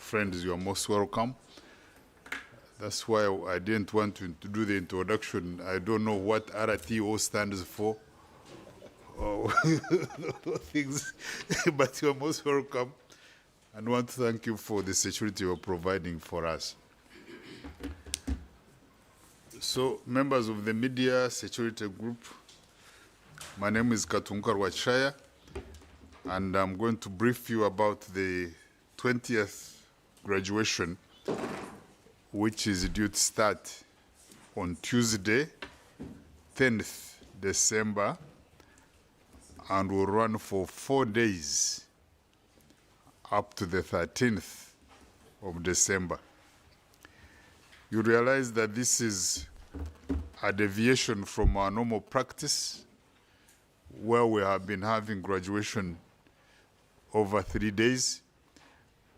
friends, you are most welcome. That's why I didn't want to do the introduction. I don't know what RTO stands for, or things, but you are most welcome. And I want to thank you for the security you're providing for us. So, members of the media security group, my name is Katunga Rwachaya, and I'm going to brief you about the 20th graduation, which is due to start on Tuesday, 10th December, and will run for 4 days up to the 13th of December. You realize that this is a deviation from our normal practice, where we have been having graduation over 3 days.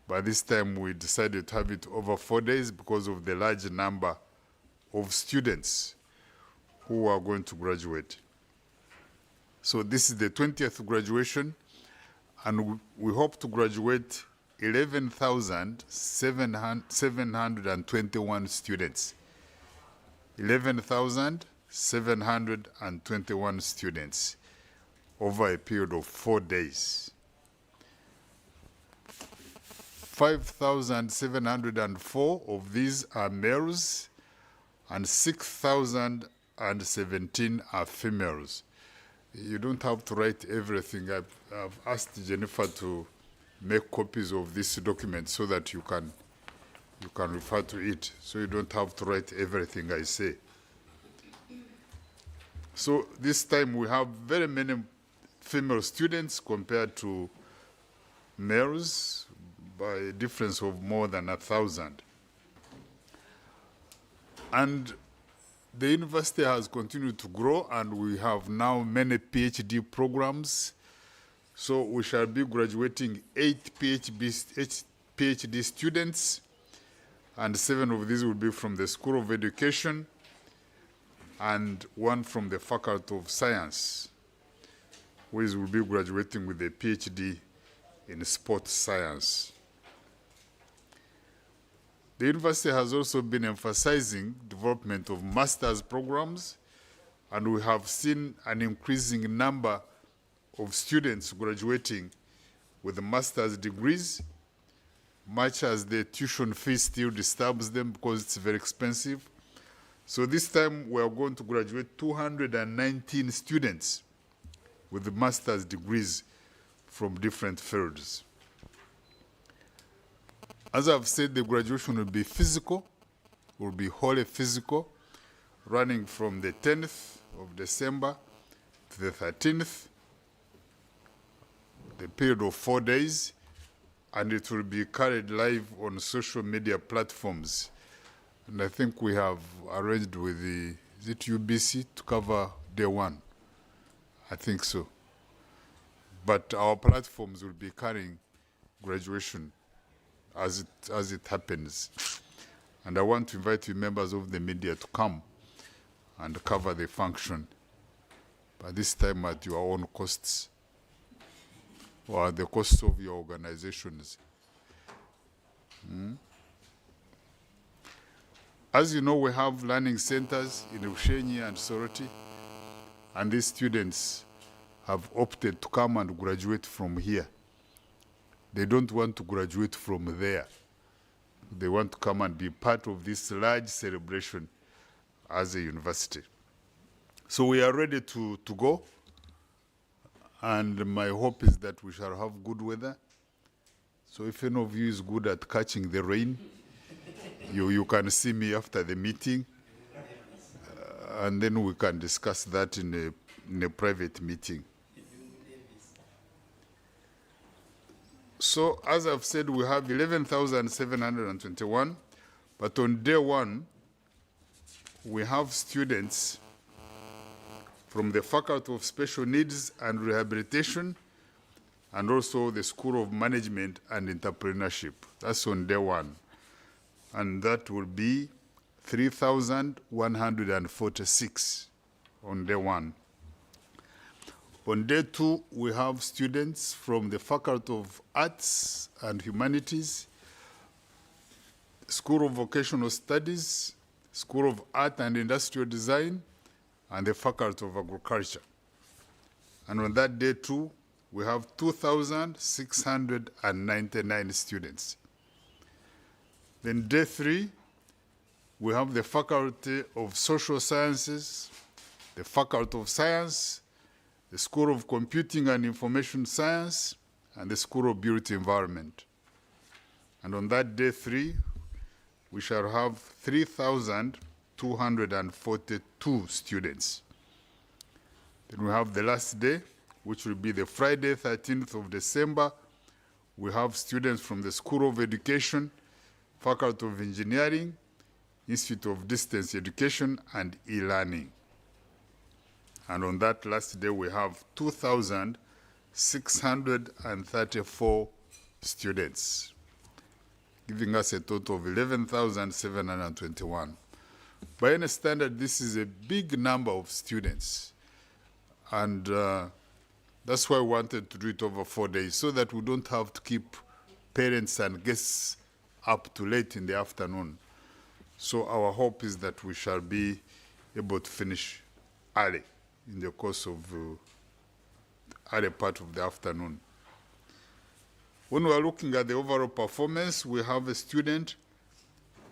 By this time, we decided to have it over 4 days because of the large number of students who are going to graduate. So this is the 20th graduation, and we hope to graduate 11,721 students. 11,721 students over a period of 4 days. 5,704 of these are males, and 6,017 are females. You don't have to write everything. I've asked Jennifer to make copies of this document so that you can refer to it, so you don't have to write everything I say. So this time we have very many female students compared to males by a difference of more than 1,000. And the university has continued to grow, and we have now many PhD programs. So we shall be graduating 8 PhD students, and 7 of these will be from the School of Education, and 1 from the Faculty of Science, which will be graduating with a PhD in sports science. The university has also been emphasizing development of master's programs, and we have seen an increasing number of students graduating with master's degrees, much as the tuition fee still disturbs them because it's very expensive. So this time we are going to graduate 219 students with master's degrees from different fields. As I've said, the graduation will be physical, will be wholly physical, running from the 10th of December to the 13th, the period of 4 days, and it will be carried live on social media platforms. And I think we have arranged with the, is it UBC, to cover day 1? I think so. But our platforms will be carrying graduation as it happens. And I want to invite you members of the media to come and cover the function, but this time at your own costs, or at the cost of your organizations. As you know, we have learning centers in Ushenyi and Soroti, and these students have opted to come and graduate from here. They don't want to graduate from there. They want to come and be part of this large celebration as a university. So we are ready to go, and my hope is that we shall have good weather. So if any of you is good at catching the rain, you can see me after the meeting, and then we can discuss that in a private meeting. So, as I've said, we have 11,721, but on day 1, we have students from the Faculty of Special Needs and Rehabilitation, and also the School of Management and Entrepreneurship. That's on day 1. And that will be 3,146 on day 1. On day 2, we have students from the Faculty of Arts and Humanities School of Vocational Studies, School of Art and Industrial Design, and the Faculty of Agriculture. And on that day too, we have 2,699 students. Then day 3, we have the Faculty of Social Sciences, the Faculty of Science, the School of Computing and Information Science, and the School of Built Environment. And on that day 3, we shall have 3,242 students. Then we have the last day, which will be the Friday, 13th of December. We have students from the School of Education, Faculty of Engineering, Institute of Distance Education, and e-learning. And on that last day, we have 2,634 students, giving us a total of 11,721. By any standard, this is a big number of students. And that's why we wanted to do it over 4 days, so that we don't have to keep parents and guests up too late in the afternoon. So our hope is that we shall be able to finish early in the course of early part of the afternoon. When we are looking at the overall performance, we have a student,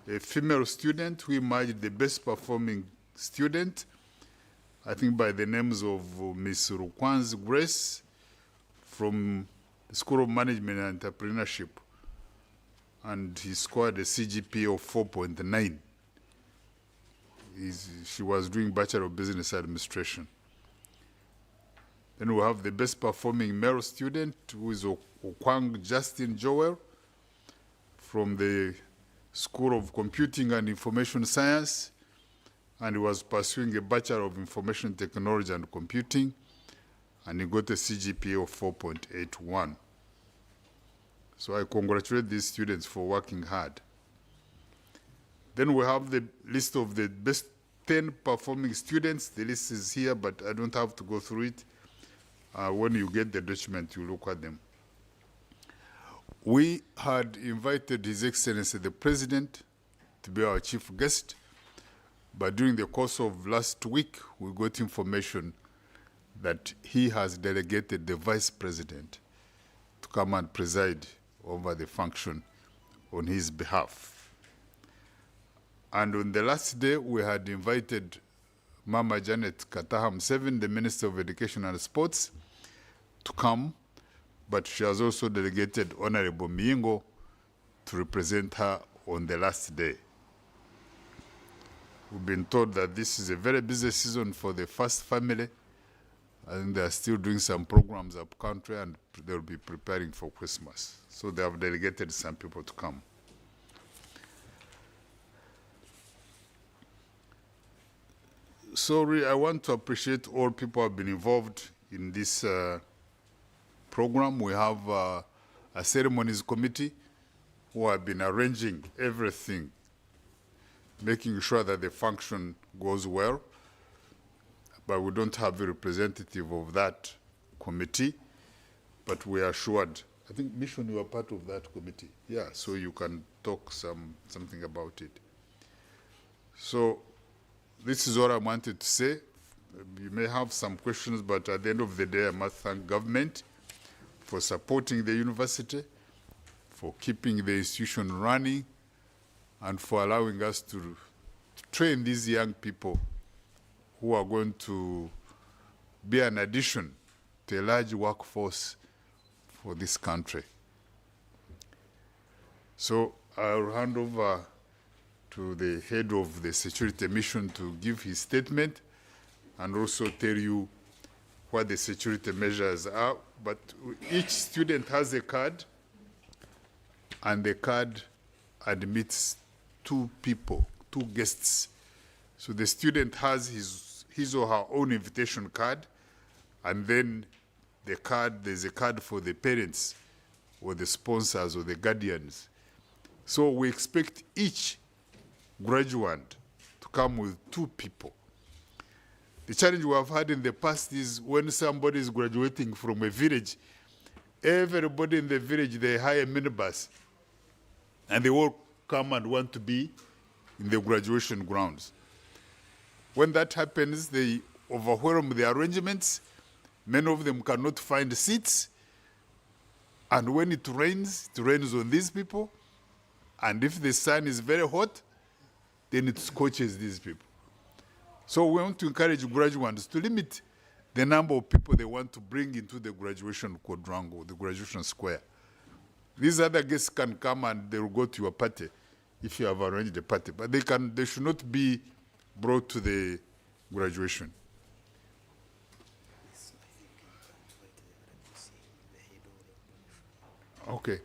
a female student, who emerged the best performing student, I think by the names of Miss Rukwan's Grace from the School of Management and Entrepreneurship. And he scored a CGPA of 4.9. She was doing Bachelor of Business Administration. Then we have the best performing male student, who is Okwang Justin Joel from the School of Computing and Information Science, and he was pursuing a Bachelor of Information Technology and Computing, and he got a CGPA of 4.81. So I congratulate these students for working hard. Then we have the list of the best 10 performing students. The list is here, but I don't have to go through it. When you get the document, you look at them. We had invited His Excellency the President to be our chief guest, but during the course of last week, we got information that he has delegated the Vice President to come and preside over the function on his behalf. And on the last day, we had invited Mama Janet Kataham Seven, the Minister of Education and Sports, to come, but she has also delegated Honorable Miingo to represent her on the last day. We've been told that this is a very busy season for the first family. I think they are still doing some programs up country, and they'll be preparing for Christmas. So they have delegated some people to come. So I want to appreciate all people who have been involved in this program. We have a ceremonies committee who have been arranging everything, making sure that the function goes well. But we don't have a representative of that committee, but we are assured. I think, Mission, you are part of that committee. Yeah, so you can talk something about it. So this is what I wanted to say. You may have some questions, but at the end of the day, I must thank government for supporting the university, for keeping the institution running, and for allowing us to train these young people who are going to be an addition to a large workforce for this country. So I'll hand over to the head of the security mission to give his statement and also tell you what the security measures are. But each student has a card, and the card admits 2 people, 2 guests. So the student has his or her own invitation card, and then there's a card for the parents or the sponsors or the guardians. So we expect each graduate to come with 2 people. The challenge we have had in the past is when somebody is graduating from a village, everybody in the village, they hire a minibus, and they all come and want to be in the graduation grounds. When that happens, they overwhelm the arrangements. Many of them cannot find seats. And when it rains on these people. And if the sun is very hot, then it scorches these people. So we want to encourage graduates to limit the number of people they want to bring into the graduation quadrangle, the graduation square. These other guests can come and they will go to your party if you have arranged a party, but they should not be brought to the graduation. Okay.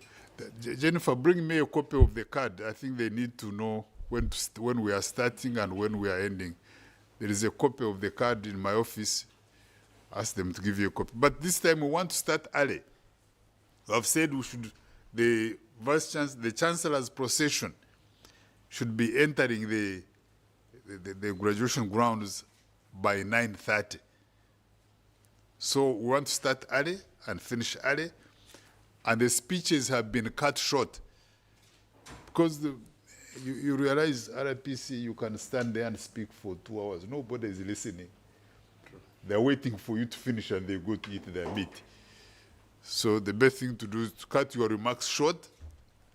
Jennifer, bring me a copy of the card. I think they need to know when we are starting and when we are ending. There is a copy of the card in my office. Ask them to give you a copy. But this time we want to start early. I've said we should, the Chancellor's procession should be entering the graduation grounds by 9:30. So we want to start early and finish early. And the speeches have been cut short. Because you realize RPC, you can stand there and speak for 2 hours. Nobody is listening. True. They're waiting for you to finish and they go to eat their meat. So the best thing to do is to cut your remarks short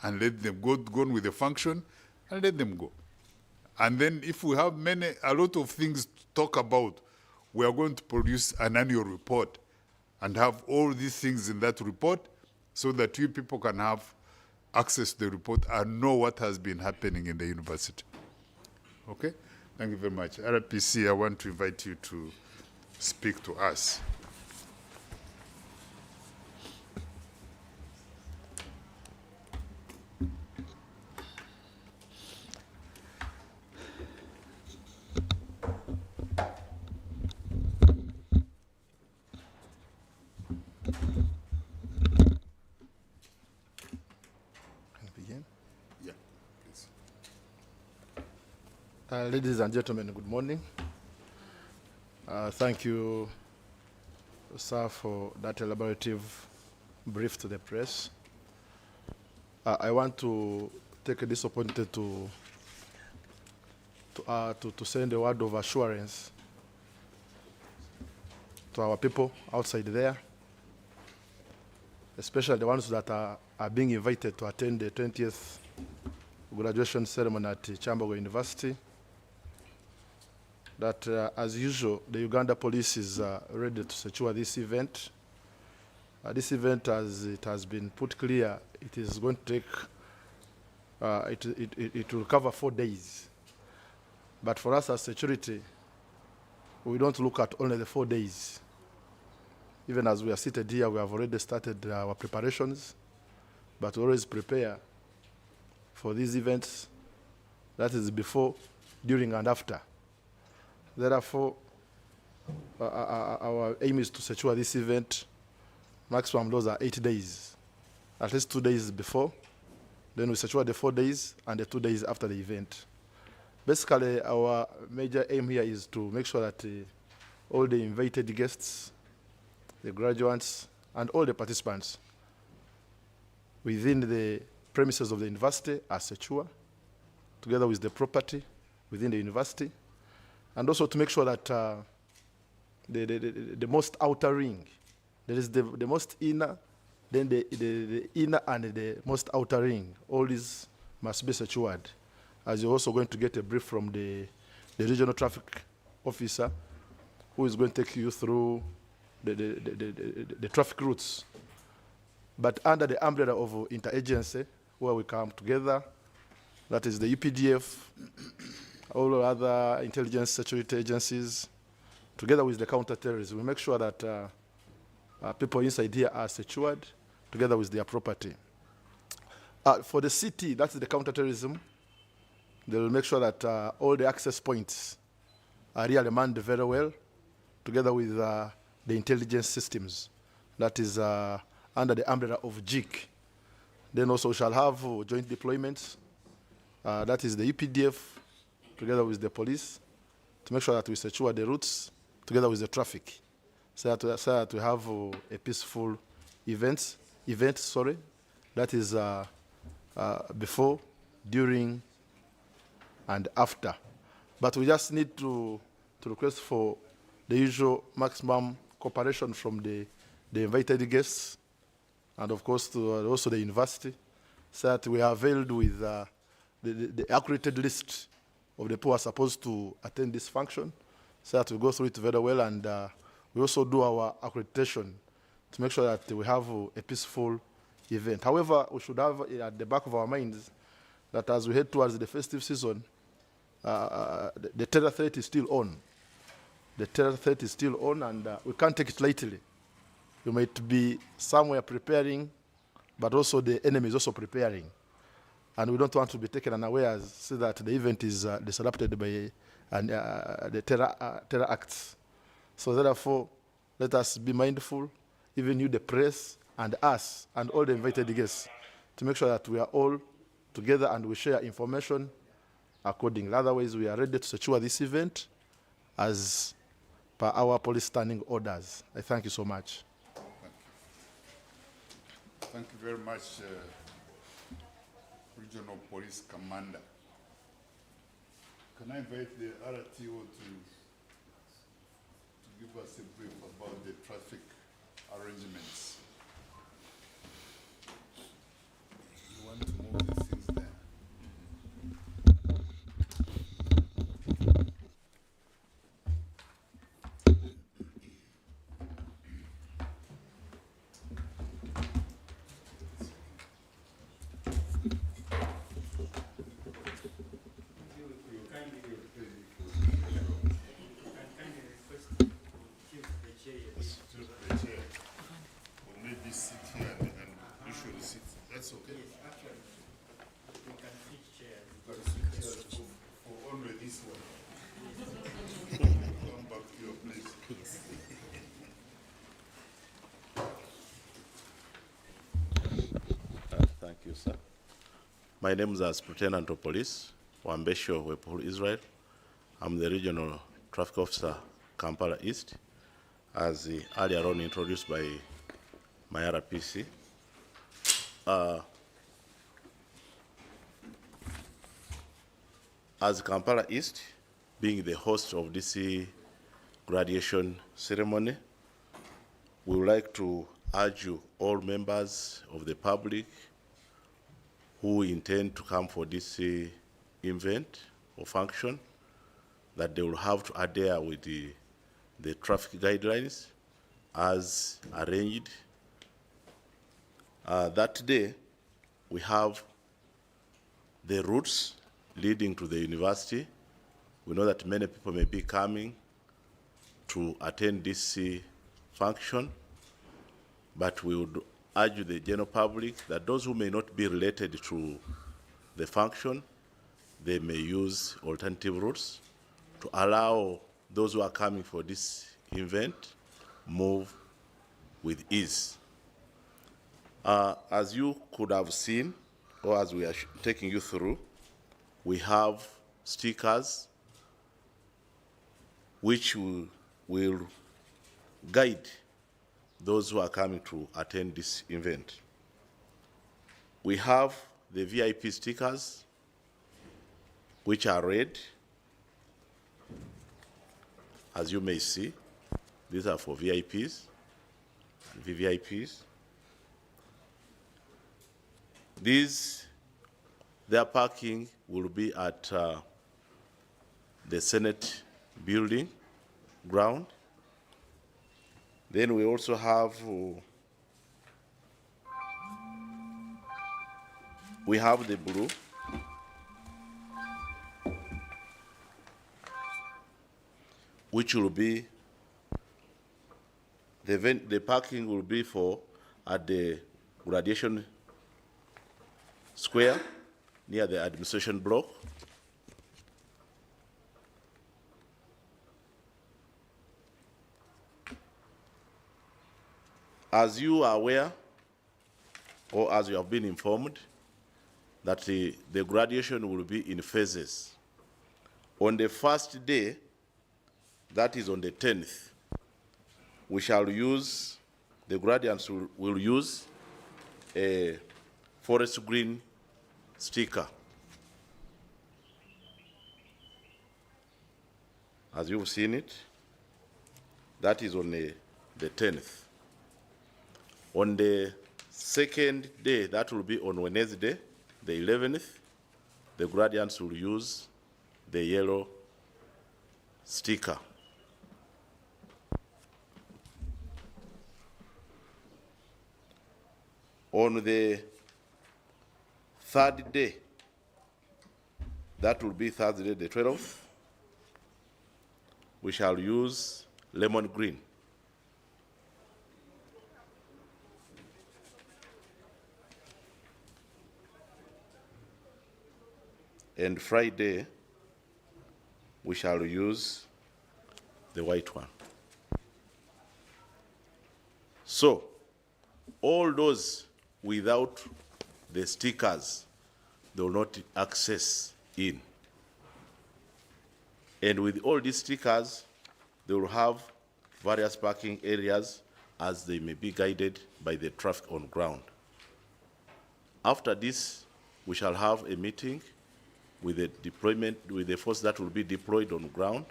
and let them go on with the function and let them go. And then if we have a lot of things to talk about, we are going to produce an annual report and have all these things in that report so that you people can have access to the report and know what has been happening in the university. Okay? Thank you very much. RPC, I want to invite you to speak to us. Ladies and gentlemen, good morning. Thank you, sir, for that elaborative brief to the press. I want to take this opportunity to send a word of assurance to our people outside there, especially the ones that are being invited to attend the 20th graduation ceremony at Kyambogo University, that as usual, the Uganda police is ready to secure this event. This event, as it has been put clear, it is going to take, it will cover 4 days. But for us as security, we don't look at only the 4 days. Even as we are seated here, we have already started our preparations, but we always prepare for these events, that is before, during, and after. Therefore, our aim is to secure this event. Maximum those are 8 days, at least 2 days before. Then we secure the 4 days and the 2 days after the event. Basically, our major aim here is to make sure that all the invited guests, the graduates, and all the participants within the premises of the university are secure, together with the property within the university, and also to make sure that the most outer ring, there is the most inner, then the inner and the most outer ring, all these must be secured, as you're also going to get a brief from the regional traffic officer, who is going to take you through the traffic routes. But under the umbrella of interagency, where we come together, that is the UPDF, all other intelligence security agencies, together with the counter-terrorism, we make sure that people inside here are secured, together with their property. For the city, that's the counter-terrorism, they will make sure that all the access points are really manned very well, together with the intelligence systems. That is under the umbrella of JIC. Then also we shall have joint deployments. That is the EPDF, together with the police, to make sure that we secure the routes, together with the traffic, so that we have a event, that is before, during, and after. But we just need to request for the usual maximum cooperation from the invited guests, and of course to also the university, so that we are availed with the accurate list of the people who are supposed to attend this function, so that we go through it very well, and we also do our accreditation to make sure that we have a peaceful event. However, we should have at the back of our minds that as we head towards the festive season, the terror threat is still on. The terror threat is still on, and we can't take it lightly. You might be somewhere preparing, but also the enemy is also preparing. And we don't want to be taken unawares so that the event is disrupted by the terror acts. So therefore, let us be mindful, even you, the press, and us, and all the invited guests, to make sure that we are all together and we share information accordingly. Otherwise, we are ready to secure this event as per our police standing orders. I thank you so much. Thank you very much, Regional Police Commander. Can I invite the RTO to give us a brief about the traffic arrangements? You want to move these things there? That's okay. Yes, actually, we can switch chairs. You can switch chairs for only this one. Come back to your place. Yes. Thank you, sir. My name is Lieutenant of Police Wambesho Wepul Israel. I'm the Regional Traffic Officer, Kampala East, as earlier on introduced by my RPC. As Kampala East, being the host of this graduation ceremony, we would like to urge all members of the public who intend to come for this event or function that they will have to adhere with the traffic guidelines as arranged. That day, we have the routes leading to the university. We know that many people may be coming to attend this function, but we would urge the general public that those who may not be related to the function, they may use alternative routes to allow those who are coming for this event move with ease. As you could have seen, or as we are taking you through, we have stickers which will guide those who are coming to attend this event. We have the VIP stickers, which are red. As you may see, these are for VIPs and VVIPs. Their parking will be at the Senate building ground. Then we also have the blue. Which will be the parking will be for at the graduation square near the administration block. As you are aware, or as you have been informed, that the graduation will be in phases. On the first day, that is on the 10th, we shall use, the graduates will use a forest green sticker as you've seen it. That is on the 10th. On the second day, that will be on Wednesday, the 11th, the graduates will use the yellow sticker. On the third day, that will be Thursday, the 12th, we shall use lemon green. And Friday, we shall use the white one. So, all those without the stickers, they will not access in. And with all these stickers, they will have various parking areas as they may be guided by the traffic on ground. After this, we shall have a meeting with the deployment, with the force that will be deployed on ground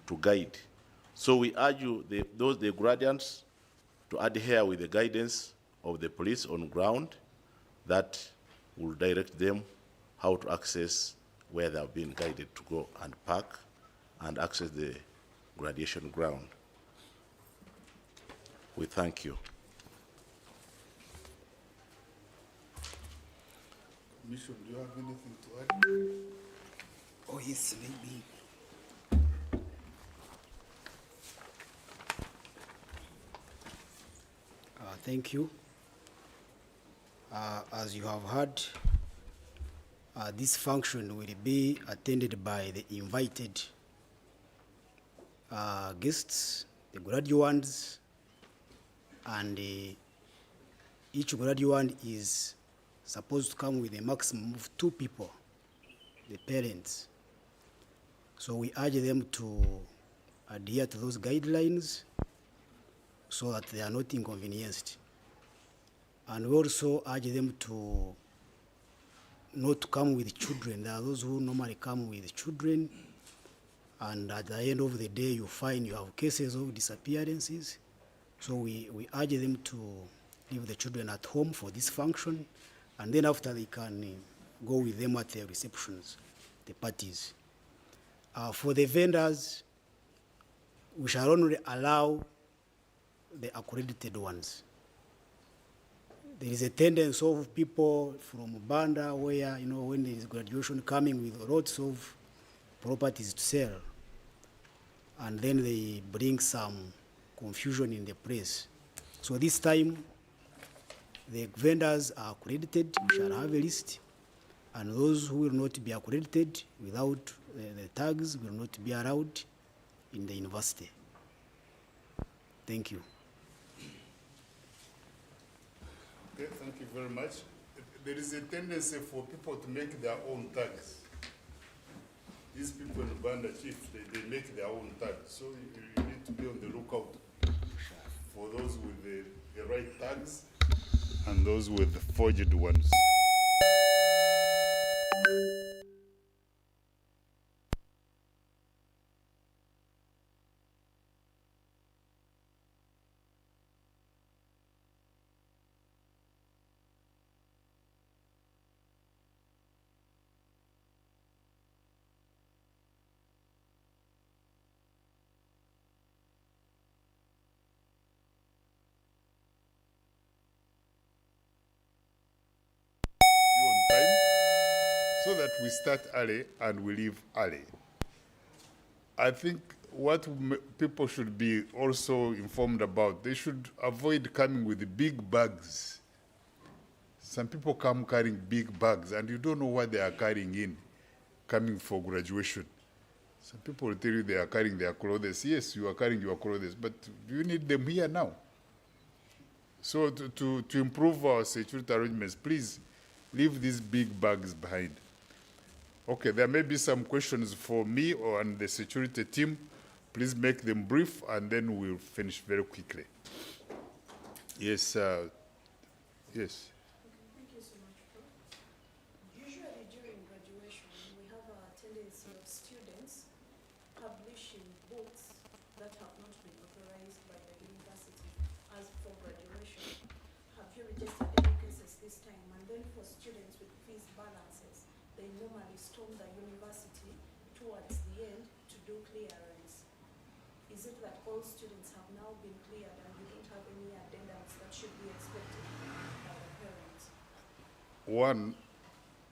to guide. So we urge you, the graduates, to adhere with the guidance of the police on ground that will direct them how to access where they have been guided to go and park and access the graduation ground. We thank you. Commission, do you have anything to add? Oh, yes, maybe. Thank you. As you have heard, this function will be attended by the invited guests, the graduates, and each graduate is supposed to come with a maximum of 2 people, the parents. So we urge them to adhere to those guidelines so that they are not inconvenienced. And we also urge them to not come with children. There are those who normally come with children, and at the end of the day, you find you have cases of disappearances. So we urge them to leave the children at home for this function, and then after they can go with them at their receptions, the parties. For the vendors, we shall only allow the accredited ones. There is a tendency of people from Banda where, when there is graduation coming with lots of properties to sell, and then they bring some confusion in the place. So this time, the vendors are accredited. We shall have a list, and those who will not be accredited without the tags will not be allowed in the university. Thank you. Okay, thank you very much. There is a tendency for people to make their own tags. These people in Banda Chief, they make their own tags. So you need to be on the lookout for those with the right tags and those with the forged ones. So that we start early and we leave early. I think what people should be also informed about, they should avoid coming with big bags. Some people come carrying big bags and you don't know what they are carrying in, coming for graduation. Some people will tell you they are carrying their clothes. Yes, you are carrying your clothes, but do you need them here now? So to improve our security arrangements, please leave these big bags behind. Okay, there may be some questions for me or and the security team. Please make them brief, and then we'll finish very quickly. Yes, yes. Thank you so much, Prof. Usually during graduation, we have a tendency of students publishing books that have not been authorized by the university as for graduation. Have you registered any cases this time? And then for students with fees balances, they normally storm the university towards the end to do clearance. Is it that all students have now been cleared and you don't have any addendums that should be expected by the parents? One,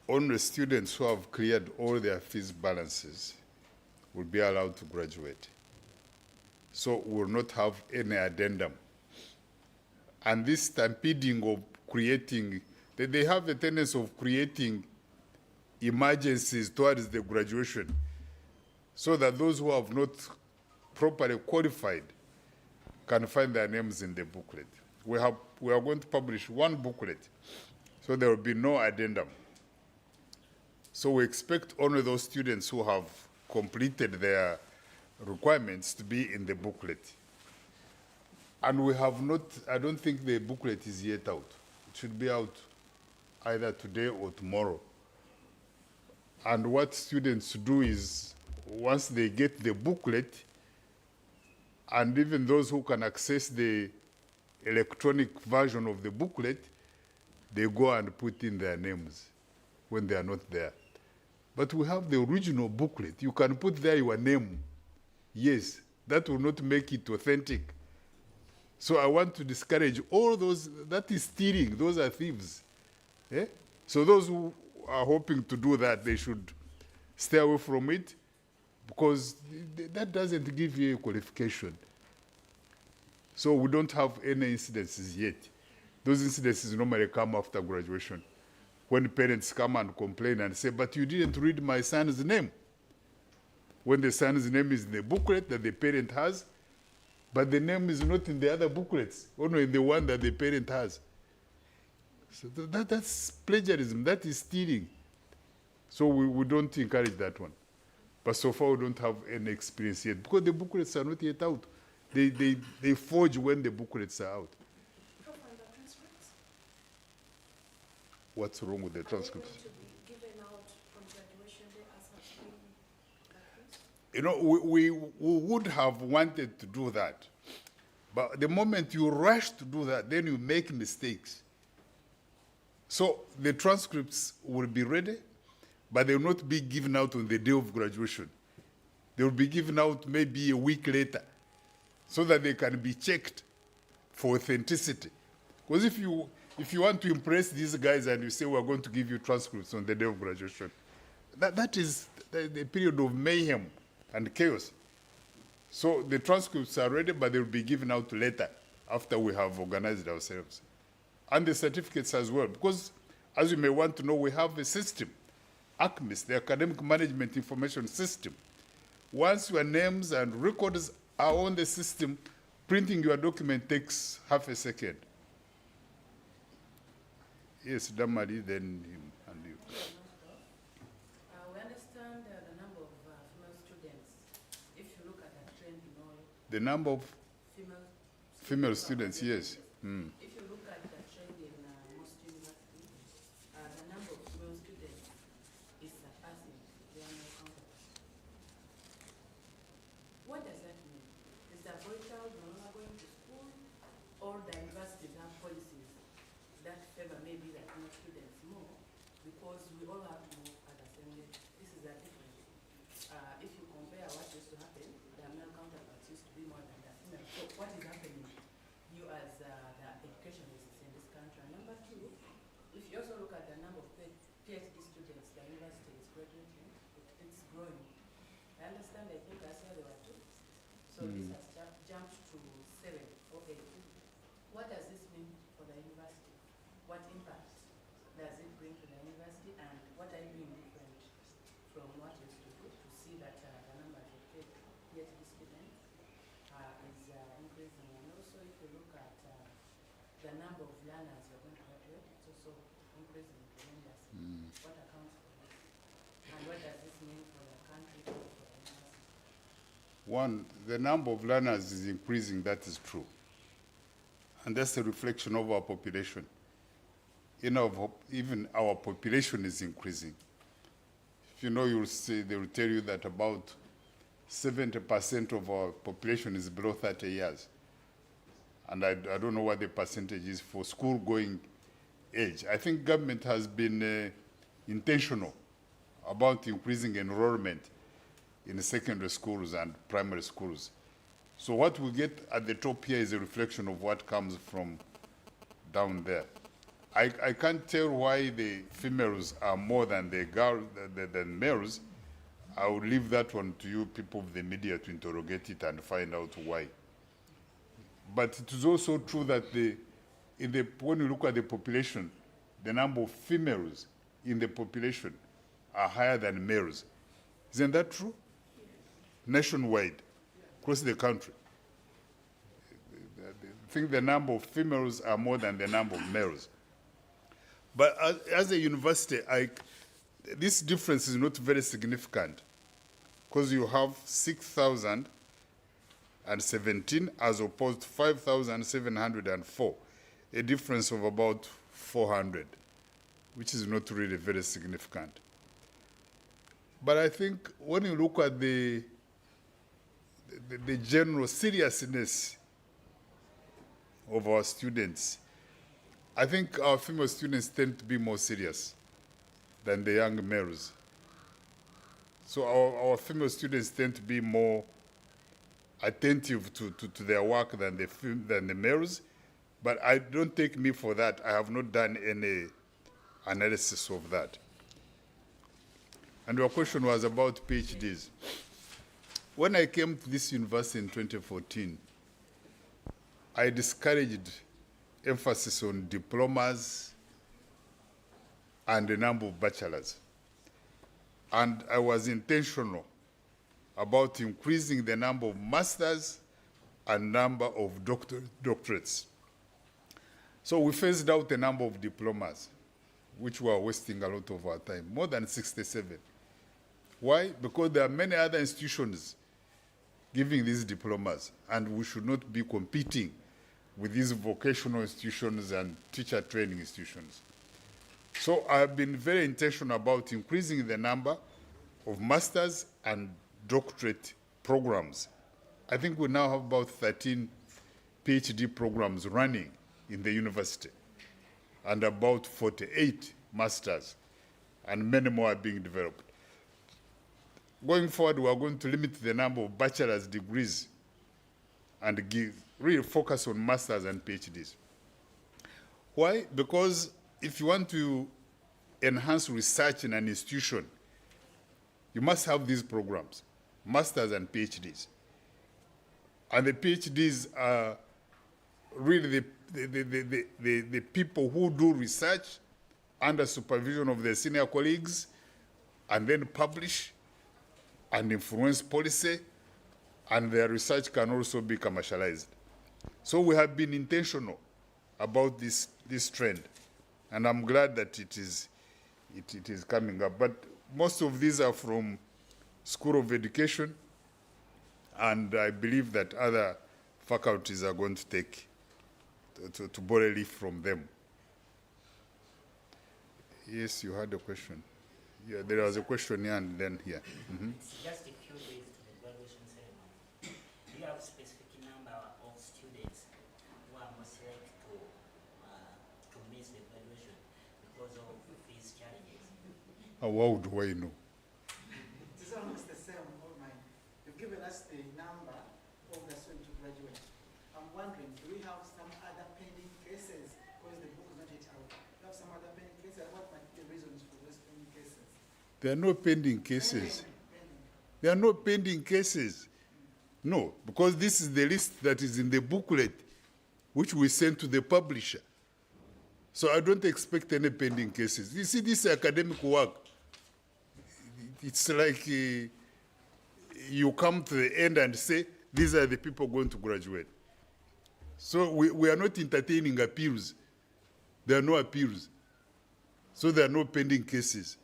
only students who have cleared all their fees balances will be allowed to graduate. So we will not have any addendum. And this stampeding of creating, they have a tendency of creating emergencies towards the graduation so that those who have not properly qualified can find their names in the booklet. We are going to publish one booklet, so there will be no addendum. So we expect only those students who have completed their requirements to be in the booklet. And we have not, I don't think the booklet is yet out. It should be out either today or tomorrow. And what students do is, once they get the booklet, and even those who can access the electronic version of the booklet, they go and put in their names when they are not there. But we have the original booklet. You can put there your name. Yes, that will not make it authentic. So I want to discourage all those, that is stealing, those are thieves. Eh? So those who are hoping to do that, they should stay away from it, because that doesn't give you a qualification. So we don't have any incidences yet. Those incidences normally come after graduation, when parents come and complain and say, but you didn't read my son's name. When the son's name is in the booklet that the parent has, but the name is not in the other booklets, only in the one that the parent has. So that's plagiarism, that is stealing. So we don't encourage that one. But so far we don't have any experience yet, because the booklets are not yet out. They forge when the booklets are out. Prof, and the transcripts? What's wrong with the transcripts? Are they going to be given out on graduation day as has been the case? You know, we would have wanted to do that. But the moment you rush to do that, then you make mistakes. So the transcripts will be ready, but they will not be given out on the day of graduation. They will be given out maybe a week later, so that they can be checked for authenticity. Because if you want to impress these guys and you say we're going to give you transcripts on the day of graduation, that is the period of mayhem and chaos. So the transcripts are ready, but they will be given out later, after we have organized ourselves. And the certificates as well, because as you may want to know, we have a system, ACMIS, the Academic Management Information System. Once your names and records are on the system, printing your document takes half a second. Yes, Damari, then him and you. We understand the number of female students. If you look at the trend in all The number of female students, yes. If you look at the trend in most universities, the number of female students is surpassing their male counterparts. What does that mean? Is the boy child no longer going to school, or the universities have policies that favor maybe the female students more, because we all have to move at the same level? This is a difference. If you compare what used to happen, the male counterparts used to be more than the female. So what is happening? You as the educationists in this country. And number two, if you also look at the number of PhD students the university is graduating, it's growing. I understand, I think last year there were 2. So this has jumped to 7 or 8. What does this mean for the university? What impact does it bring to the university, and what are you doing different from what you used to do to see that the number of PhD students is increasing? And also, if you look at the number of learners you're going to graduate, it's also increasing tremendously. What accounts for this? And what does this mean for the country or for the university? One, the number of learners is increasing, that is true. And that's a reflection of our population. You know, even our population is increasing. If you know, you'll see, they will tell you that about 70% of our population is below 30 years. And I don't know what the percentage is for school-going age. I think government has been intentional about increasing enrollment in the secondary schools and primary schools. So what we get at the top here is a reflection of what comes from down there. I can't tell why the females are more than the than males. I will leave that one to you people of the media to interrogate it and find out why. But it is also true that when you look at the population, the number of females in the population are higher than males. Isn't that true? Nationwide, across the country. I think the number of females are more than the number of males. But as a university, this difference is not very significant because you have 6,017 as opposed to 5,704, a difference of about 400, which is not really very significant. But I think when you look at the general seriousness of our students, I think our female students tend to be more serious than the young males. So our female students tend to be more attentive to their work than the males. But I don't take me for that. I have not done any analysis of that. And your question was about PhDs. When I came to this university in 2014, I discouraged emphasis on diplomas and the number of bachelors. And I was intentional about increasing the number of masters and number of doctorates. So we phased out a number of diplomas, which were wasting a lot of our time, more than 67. Why? Because there are many other institutions giving these diplomas, and we should not be competing with these vocational institutions and teacher training institutions. So I've been very intentional about increasing the number of masters and doctorate programs. I think we now have about 13 PhD programs running in the university and about 48 masters, and many more are being developed. Going forward, we are going to limit the number of bachelor's degrees and really focus on masters and PhDs. Why? Because if you want to enhance research in an institution, you must have these programs, masters and PhDs. And the PhDs are really the people who do research under supervision of their senior colleagues and then publish and influence policy, and their research can also be commercialized. So we have been intentional about this trend, and I'm glad that it is coming up. But most of these are from School of Education, and I believe that other faculties are going to take to borrow leaf from them. Yes, you had a question. Yeah, there was a question here and then here. Mm-hmm. It's just a few days to the graduation ceremony. Do you have a specific number of students who are most likely to miss the graduation because of these challenges? How do I know? It's almost the same, all mine. You've given us the number of the students to graduate. I'm wondering, do we have some other pending cases? Because the book is not yet out. Do you have some other pending cases? What might be the reasons for those pending cases? There are no pending cases. There are no pending cases. No, because this is the list that is in the booklet, which we sent to the publisher. So I don't expect any pending cases. You see, this academic work, it's like you come to the end and say, these are the people going to graduate. So we are not entertaining appeals. There are no appeals. So there are no pending cases.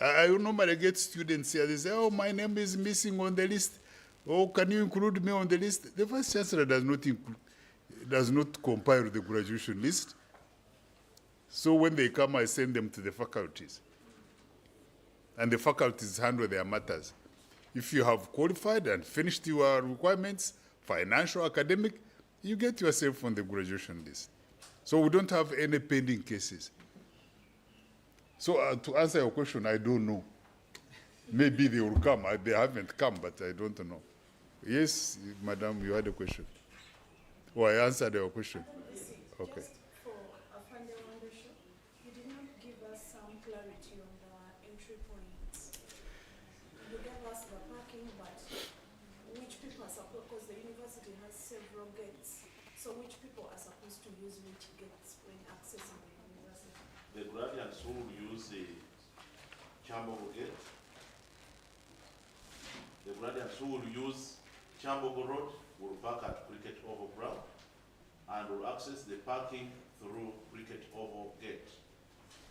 I normally get students here, they say, oh, my name is missing on the list. Oh, can you include me on the list? The Vice Chancellor does not compile the graduation list. So when they come, I send them to the faculties. And the faculties handle their matters. If you have qualified and finished your requirements, financial, academic, you get yourself on the graduation list. So we don't have any pending cases. So to answer your question, I don't know. Maybe they will come. They haven't come, but I don't know. Yes, madam, you had a question. Oh, I answered your question. Okay. Just for a Afande Wandesho, you did not give us some clarity on the entry points. You gave us the parking, but which people are supposed, because the university has several gates, so which people are supposed to use which gates when accessing the university? The graduates who will use the Kyambogo gate, the graduates who will use Kyambogo Road will park at Cricket Oval Ground and will access the parking through Cricket Oval Gate.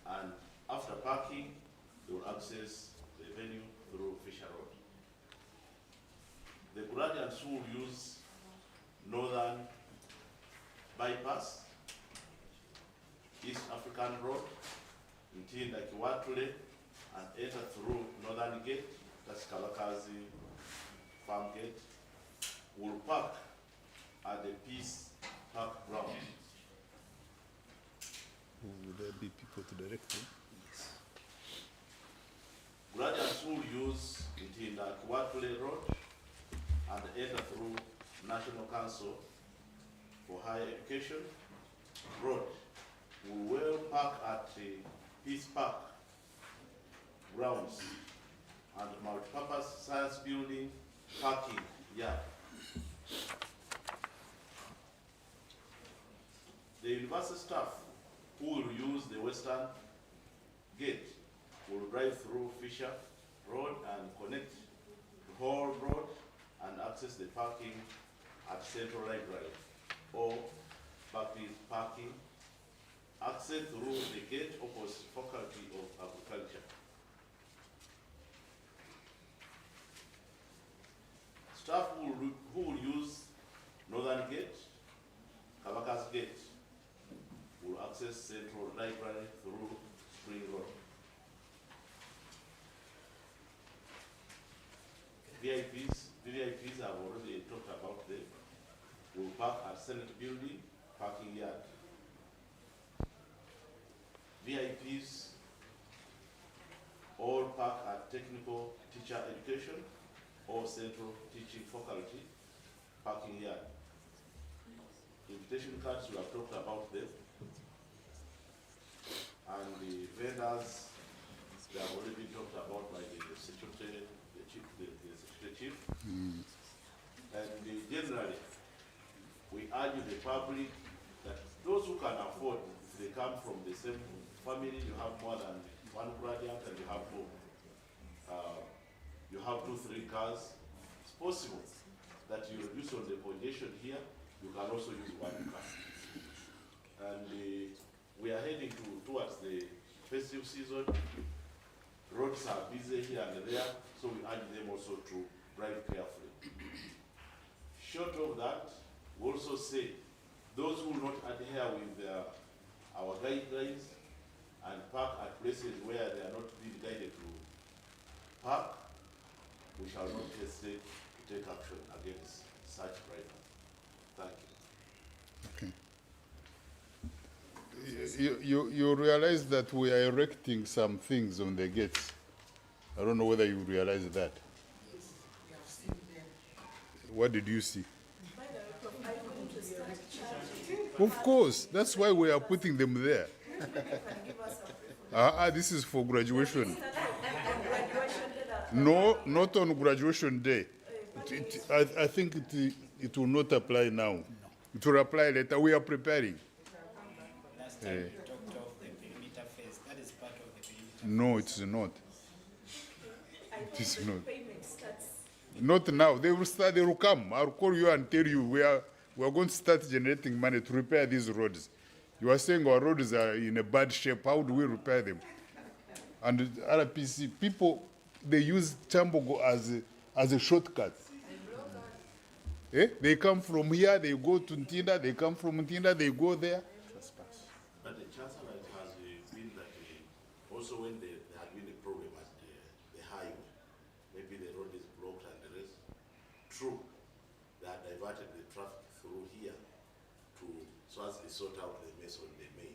And after parking, they will access the venue through Fisher Road. The graduates who will use Northern Bypass, East African Road, Ntinda Kiwatule, and enter through Northern Gate, that's Kabakazi Farm Gate, will park at the Peace Park ground. Will there be people to direct you? Graduates who use Ntinda Kiwatule Road and enter through National Council for Higher Education Road will park at the Peace Park grounds and multipurpose science building parking yard. The university staff who will use the western gate will drive through Fisher Road and connect to Hall Road and access the parking at Central Library or parking access through the gate opposite Faculty of Agriculture. Staff who will use Northern Gate, Kabaka's Gate, will access Central Library through Spring Road. VIPs have already talked about them. Will park at Senate Building, parking yard. VIPs all park at Technical Teacher Education or Central Teaching Faculty, parking yard. Invitation cards, we have talked about them. And the vendors, they have already been talked about by the secretary, the secretary chief. And generally, we urge the public that those who can afford, if they come from the same family, you have more than one graduate and you have four. You have 2-3 cars. It's possible that you reduce on the congestion here, you can also use one car. And we are heading towards the festive season. Roads are busy here and there, so we urge them also to drive carefully. Short of that, we also say those who will not adhere with our guidelines and park at places where they are not being guided to park, we shall not hesitate to take action against such drivers. Thank you. You realize that we are erecting some things on the gates. I don't know whether you realize that. Yes, we have seen them. What did you see? By the way, Prof, are you going to start charging? Of course, that's why we are putting them there. You can give us a brief. This is for graduation. On graduation day that- No, not on graduation day. I think it will not apply now. It will apply later. We are preparing. Last time you talked of the perimeter phase, that is part of the perimeter. No, it's not. It is not. Payment starts. Not now. They will start. They will come. I'll call you and tell you we are going to start generating money to repair these roads. You are saying our roads are in a bad shape. How do we repair them? And RPC people, they use Kyambogo as a shortcut. They come from here, they go to Ntinda. They come from Ntinda, they go there. But the Chancellor has been that also when there had been a problem at the highway, maybe the road is blocked true, they had diverted the traffic through here so as they sort out the mess on the main.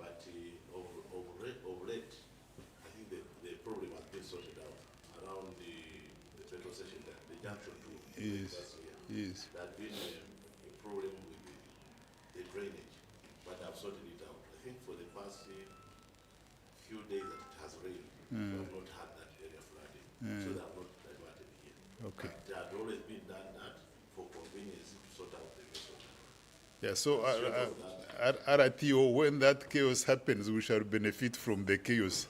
But of late, I think the problem has been sorted out around the petrol station, the junction to Yes. there had been a problem with the drainage, but I've sorted it out. I think for the past few days that it has rained, we have not had that area flooding, so they have not diverted here. Okay. But there had always been done that for convenience to sort out the mess of Yeah, so at RTO, when that chaos happens, we shall benefit from the chaos.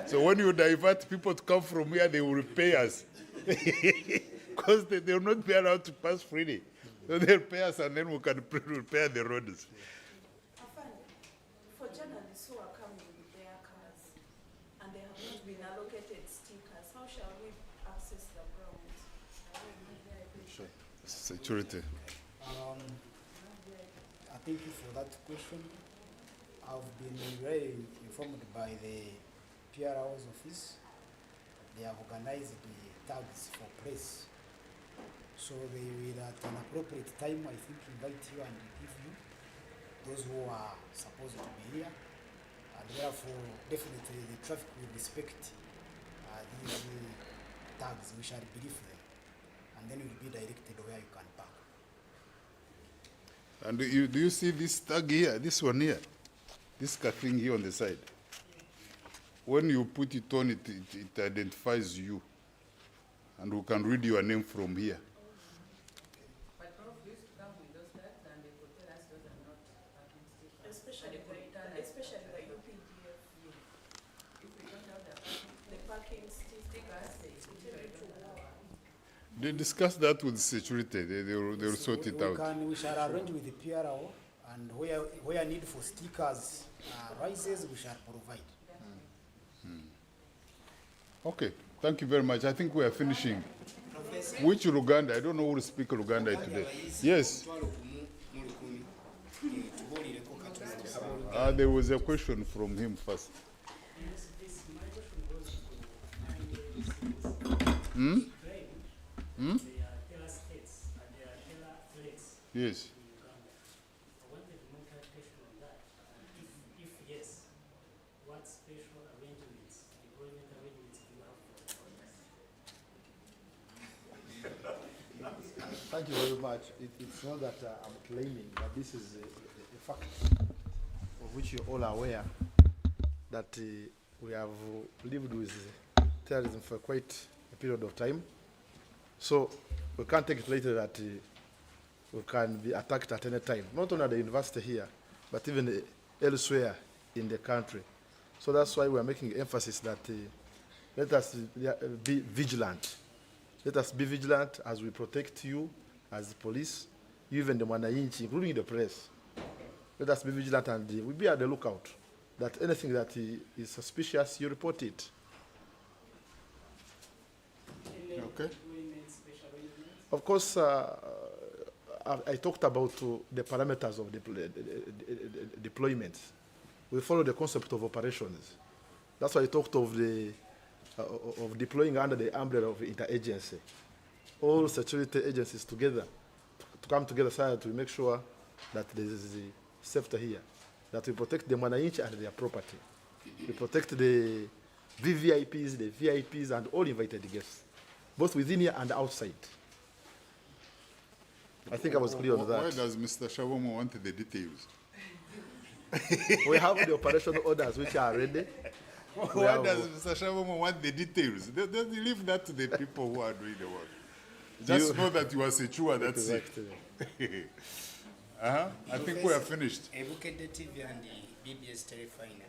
So when you divert people to come from here, they will repay us. Because they will not be allowed to pass freely. So they'll pay us and then we can repair the roads. Afande, for journalists who are coming with their cars and they have not been allocated stickers, how shall we access the grounds? Security. Thank you for that question. I've been very informed by the PRO's office. They have organized the tags for press. So they will at an appropriate time, I think, invite you and give you those who are supposed to be here. And therefore, definitely the traffic will respect these tags. We shall brief them. And then you'll be directed where you can park. And do you see this tag here, this one here? This thing here on the side? When you put it on, it identifies you. And we can read your name from here. But Prof used to come with those tags and they could tell us those are not parking stickers. Especially the UPDF. If we don't have The parking stickers, they tell you to walk. They discuss that with security. They will sort it out. We shall arrange with the PRO, and where need for stickers rises, we shall provide. Okay, thank you very much. I think we are finishing. Which Luganda? I don't know who will speak Luganda today. Yes. There was a question from him first. Yes. I wanted more clarification on that. If yes, what special arrangements, employment arrangements do you have for Thank you very much. It's not that I'm claiming, but this is a fact of which you're all aware that we have lived with terrorism for quite a period of time. So we can't take it later that we can be attacked at any time, not only at the university here, but even elsewhere in the country. So that's why we are making emphasis that let us be vigilant. Let us be vigilant as we protect you as the police, even the Mwananchi, including the press. Let us be vigilant and we'll be at the lookout that anything that is suspicious, you report it. Okay. Of course, I talked about the parameters of deployment. We follow the concept of operations. That's why I talked of of deploying under the umbrella of interagency. All security agencies together, to come together so that we make sure that there is safety here, that we protect the Mwananchi and their property. We protect the VVIPs, the VIPs, and all invited guests, both within here and outside. I think I was clear on that. Why does Mr. Shavomo want the details? We have the operational orders which are ready. Why does Mr. Shavomo want the details? They leave that to the people who are doing the work. Just know that you are secure, that's Exactly. it. I think we are finished. Ebukedde TV and BBS Telefina.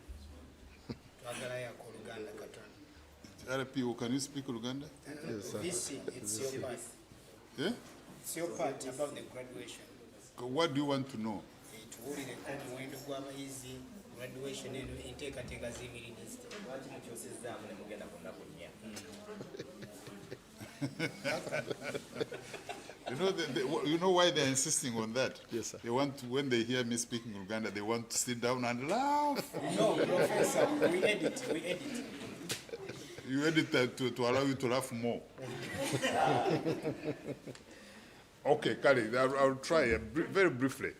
Twagala yako Luganda katona. RPO, can you speak Luganda? Yes, sir. This it's your part. Yeah? It's your part about the graduation. What do you want to know? Tuwulire ko muwendo gw'abayizi graduation eno enteekateeka z'ebiri disitulikiti. Lwaki mukyusizzaamu ne mugenda ku nnaku nnya? You know why they're insisting on that? Yes, sir. They want to, when they hear me speaking Luganda, they want to sit down and laugh. No, Professor, we edit. You edit that to allow you to laugh more. Okay, Kali, I'll try very briefly.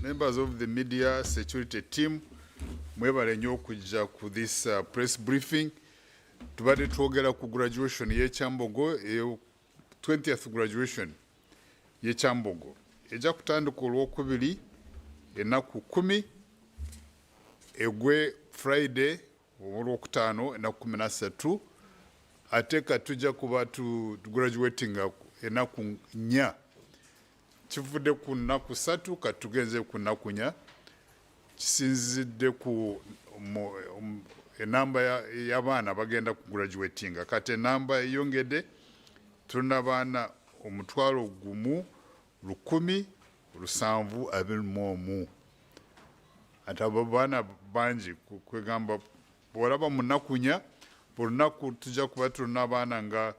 Members of the media security team, mwebale nnyo okujja ku this press briefing. Tubadde twogera ku graduation ye Kyambogo, 20th graduation ye Kyambogo. Ejja kutandika Olwokubiri ennaku 10, egwe Friday Olwokutaano ennaku 13, ate tujja kuba tu graduating ennaku 4. Kivudde ku nnaku 3 katugenze ku nnaku 4. Kisinzidde ku enamba y'abaana bagenda ku graduating. Kati enamba eyongedde, tulina baana 1,121. Ate abo baana bangi kwegamba bw'olaba mu nnaku 4, buli lunaku tujja kuba tulina abaana nga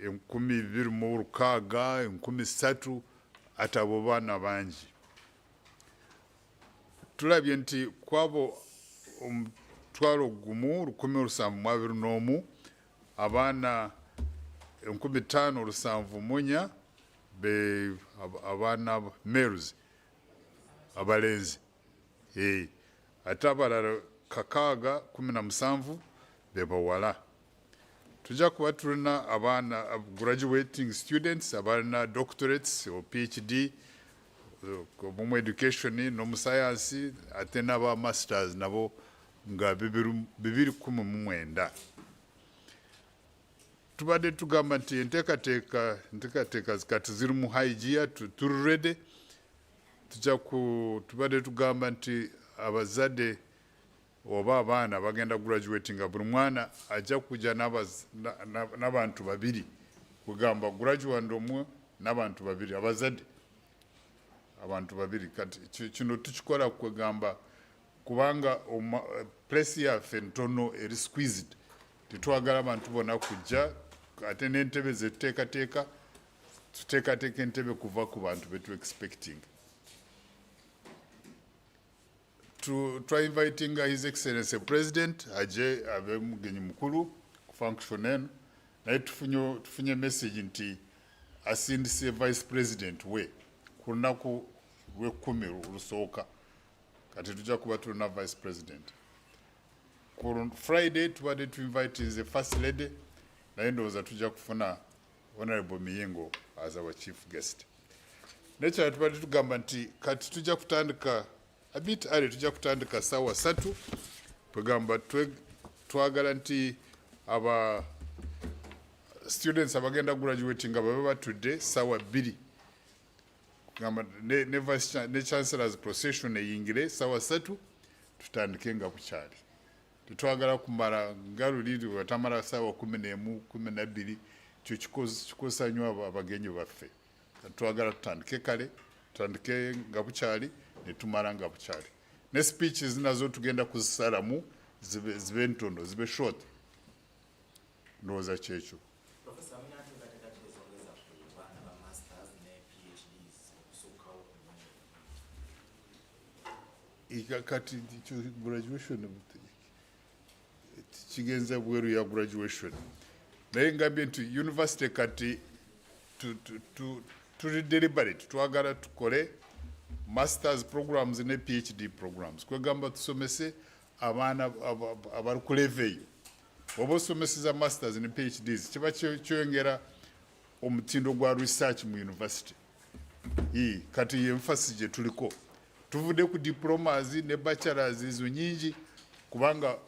2,600, 3,000, ate abo baana bangi. Tulabye nti kwabo 1,121 abaana 5,704 be abaana males abalenzi, ate abalala 617 be bawala. Tujja kuba tulina abaana graduating students abalina doctorates or PhD mu education n'omu science, ate n'aba masters nabo nga 219. Tubadde tugamba nti enteekateeka kati ziri mu high gear, tuli ready. Tubadde tugamba nti abazadde oba abaana bagenda graduating, buli mwana ajja kujja n'abantu 2, kugamba graduate omwe n'abantu 2, abazadde abantu 2. Kati kino tukikola kwegamba kubanga place yaffe ntono eri squeezed, tetwagala abantu bonna kujja, ate n'entebe ze tuteekateeka entebe kuva ku bantu betu expecting. Try inviting His Excellency President aje abe mugenyi mukulu ku function eno, naye tufunye message nti asindise Vice President we ku lunaku lw'e10 olusooka. Kati tujja kuba tulina Vice President. Ku Friday tubadde invite the First Lady, naye ndowooza tujja kufuna Honorable Miyingo as our chief guest. Nekyala tubadde tugamba nti kati tujja kutandika a bit early, tujja kutandika ssaawa 3. Tugamba twagala nti aba students abagenda graduating babe batudde ssaawa 2. Ne Vice Chancellor's procession eyingire ssaawa 3, tutandike nga bukyali. Tetwagala kumala nga luli watamala ssaawa 11, 12, kyo kikosa nnyo abagenyi baffe. Twagala tutandike kale, tutandike nga bukyali, ne tumala nga bukyali. Ne speeches nazo tugenda kuzisalamu zibe ntono, zibe short. Ndowooza kyekyo. Kati graduation kigenza bweru ya graduation. Naye ngambye nti university kati tuli deliberate, twagala tukole masters programs ne PhD programs. Kwegamba tusomese abaana abali ku level eyo. Oba osomeseza masters ne PhDs kiba kyongera omutindo gwa research mu university. Kati ye emphasis gye tuliko. Tuvudde ku diplomas ne bachelors izo nyingi, kubanga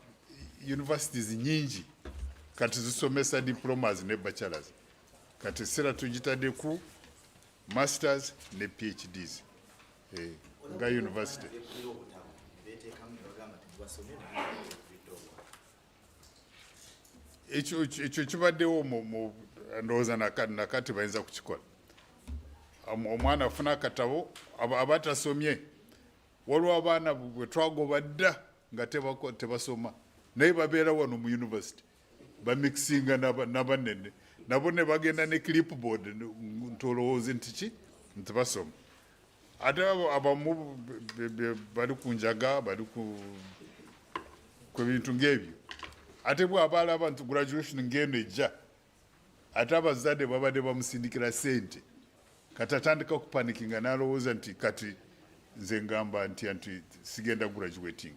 universities nyingi kati zisomesa diplomas ne bachelors. Kati sera tugitadde ku masters ne PhDs nga university. Ekyo kibaddewo ndowooza nakati bayinza kukikola. Omwana afuna akatabo abatasomye, waliwo abaana bwe twagoba dda nga tebasoma, naye babeera wano mu university bamixinga n'abanene, nabo ne bagenda ne clipboard ntolowooze nti basoma. Ate abamu bali ku njaga, bali ku kwe bintu ng'ebyo ate bw'abaala abantu graduation ng'eno ejja ate abazadde babadde bamusindikira sente kati atandika okupanikinga n'alowooza nti kati nze ngamba nti sigenda graduating.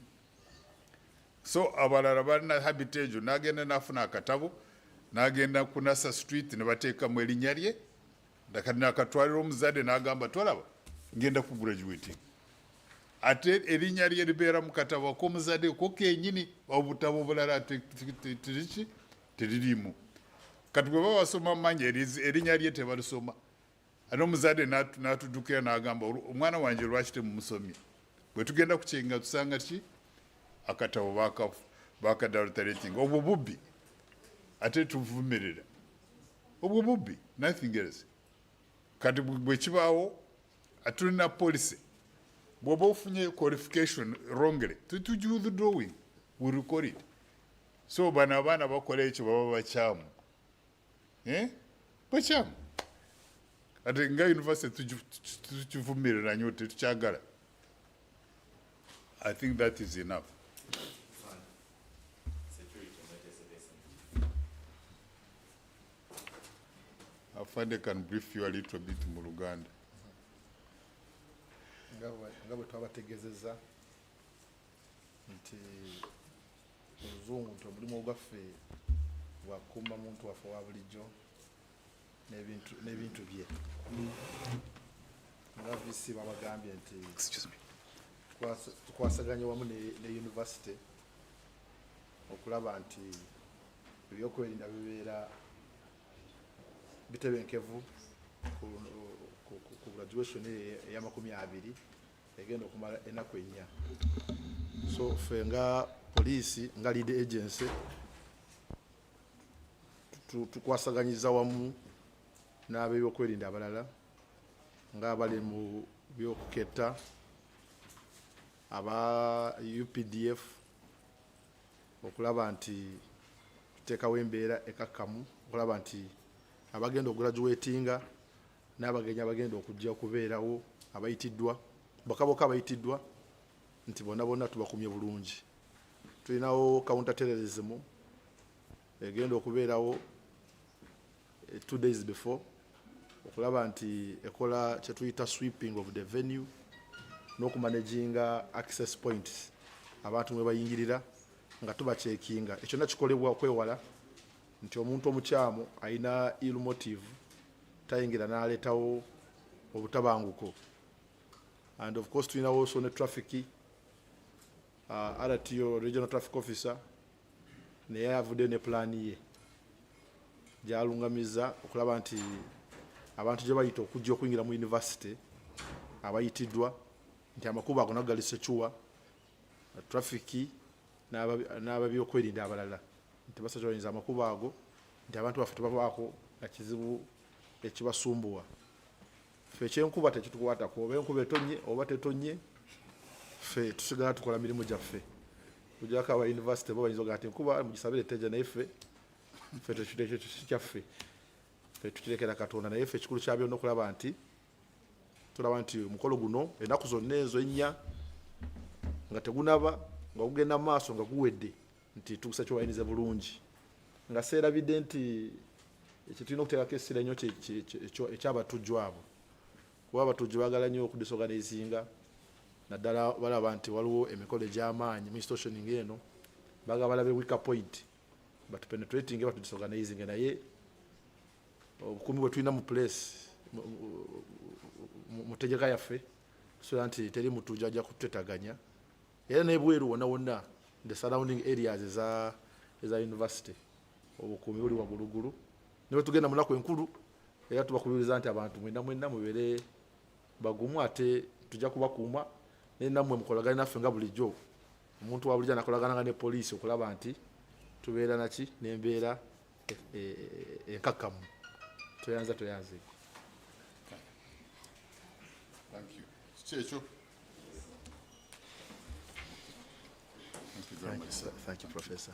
So abalala balina habit egyo n'agenda n'afuna akatabo n'agenda ku Nasa Street ne bateekamu erinnya lye nakatwalira omuzadde n'agamba tolaba ngenda ku graduating. Ate erinnya lye libeera mu katabo k'omuzadde ko kenyini obutabo obulala teririmu. Kati bwe baba basoma manya erinnya lye tebalisoma. Ate omuzadde n'atuddukira n'agamba omwana wange lwaki temumusomye. Bwe tugenda ku kyenga tusanga ki akatabo bakadulterating. Obwo bubbi ate tuvumirira. Obwo bubbi, nothing else. Kati bwe kibaawo atulina policy. Bw'oba ofunye qualification wrongly, tuju withdrawing, we record it. So bano abaana bakola ekyo baba bakyamu. Bakyamu. Ate nga university tukivumirira nnyo tetukyagala. I think that is enough. Afande can brief you a little bit mu Luganda. nga bwe twabategeezezza nti oluzungu nti omulimu gwaffe bwakuuma muntu waffe wa bulijjo n'ebintu bye nga visi babagambye nti tukwasaganya wamu ne university okulaba nti ebyokwerinda bibeera bitebenkevu ku graduation eya20 egenda okumala ennaku 4. So ffe nga poliisi nga lead agency tukwasaganyiza wamu n'ab'ebyokwerinda abalala ng'abali mu byokuketta aba UPDF okulaba nti tuteekawo embeera ekakkamu okulaba nti abagenda okugraduatinga n'abagenyi abagenda okujja okubeerawo abayitiddwa bokaboka abayitiddwa nti bonna tubakumye bulungi. Tulinawo counter terrorism egenda okubeerawo 2 days before okulaba nti ekola kye tuyita sweeping of the venue n'okumanaginga access points abantu mwe bayingirira nga tubacekinga. Ekyo nakikolebwa okwewala nti omuntu omukyamu alina ill motive tayingira n'aleetawo obutabanguko. And of course tulina also ne traffic RTO regional traffic officer naye avudde ne plan ye gyalungamiza okulaba nti abantu gye bayita okujja okuyingira mu university abayitiddwa nti amakubo ago nago gali secuwa traffic n'ababyokwerinda abalala nti basakyawanyiriza amakubo ago nti abantu baffe tebabaako na kizibu ekibasumbuwa. Ffe ekyenkuba tekitukwatako oba enkuba etonye oba tetonye ffe tusigala tukola mirimu gyaffe. Kujjako aba university bo bayinza ogaa nti enkuba mugisabire teja naye ffe kyaffe ffe tukirekera Katonda. Naye ffe ekikulu kya byonna okulaba nti tulaba nti omukolo guno ennaku zonna ezo 4 nga tegunaba nga gugenda mu maaso nga guwedde nti tugusakyowayinize bulungi nga seerabidde nti ekyo tulina okuteekako essira ennyo ekyabatujju abo kuba abatujju baagala nnyo okudisorganizinga naddala balaba nti waliwo emikolo egy'amaanyi mu institutioning eno baagala balabe weaker point batupenetrating batudisorganizinge. Naye obukuumi bwe tulina mu place mu tegeka yaffe tusobola nti teri mutujju ajja kutetaganya era n'ebweru wonna wonna the surrounding areas eza university obukuumi buli waggulugulu. Ne bwe tugenda mu nnaku enkulu era tubakubiriza nti abantu mwenna mubeere bagumu ate tujja kubakuuma nammwe mukolagane naffe nga bulijjo. Omuntu wa bulijjo anakolagana ne poliisi okulaba nti tubeera naki n'embeera enkakkamu toyanza. Thank you. Checho. Thank you very much, sir. Thank you, Professor.